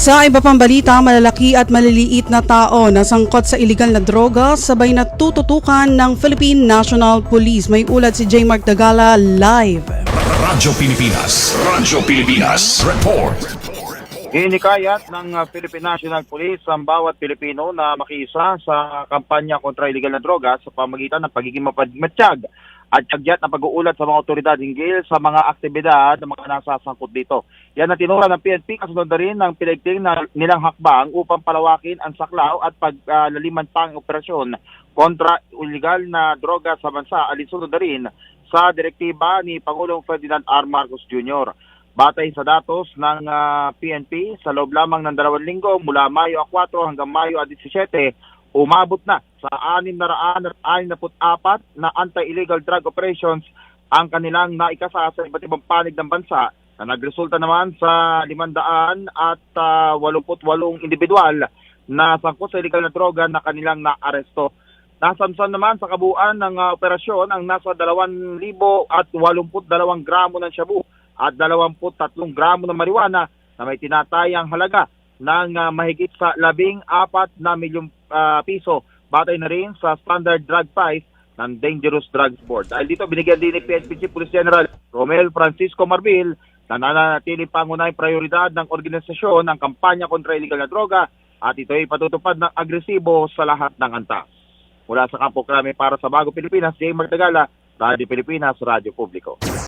Sa iba pang balita, malalaki at maliliit na tao na sangkot sa iligal na droga sabay na tututukan ng Philippine National Police. May ulat si J. Mark Dagala live. Radyo Pilipinas Report. Hinikayat ng Philippine National Police ang bawat Pilipino na makiisa sa kampanya kontra iligal na droga sa pamagitan ng pagiging mapadmatsyag at kagyat na pag-uulat sa mga otoridad hinggil sa mga aktibidad ng mga nasasangkot dito. Yan ang tinura ng PNP kasunod na rin ng pinagting na nilang hakbang upang palawakin ang saklaw at paglaliman pang operasyon kontra iligal na droga sa bansa alinsunod na rin sa direktiba ni Pangulong Ferdinand R. Marcos Jr. Batay sa datos ng PNP, sa loob lamang ng 2 linggo mula Mayo 4 hanggang Mayo 17, umabot na sa 664 na anti-illegal drug operations ang kanilang naikasa sa iba't ibang panig ng bansa na nagresulta naman sa 588 individual na sangkot sa illegal na droga na kanilang naaresto. Nasamsan naman sa kabuuan ng operasyon ang nasa 2,082 gramo ng shabu at 23 gramo ng marijuana na may tinatayang halaga ng mahigit sa 14 na milyong piso. Batay na rin sa standard drug price ng Dangerous Drugs Board. Dahil dito, binigyan din ni PNP Chief Police General Romel Francisco Marbil na nananatiling pangunahing prioridad ng organisasyon ang kampanya kontra illegal na droga at ito ay patutupad ng agresibo sa lahat ng antas. Mula sa Kampo Krame para sa Bagong Pilipinas, J. Mark Dagala, Radyo Pilipinas, Radyo Publiko.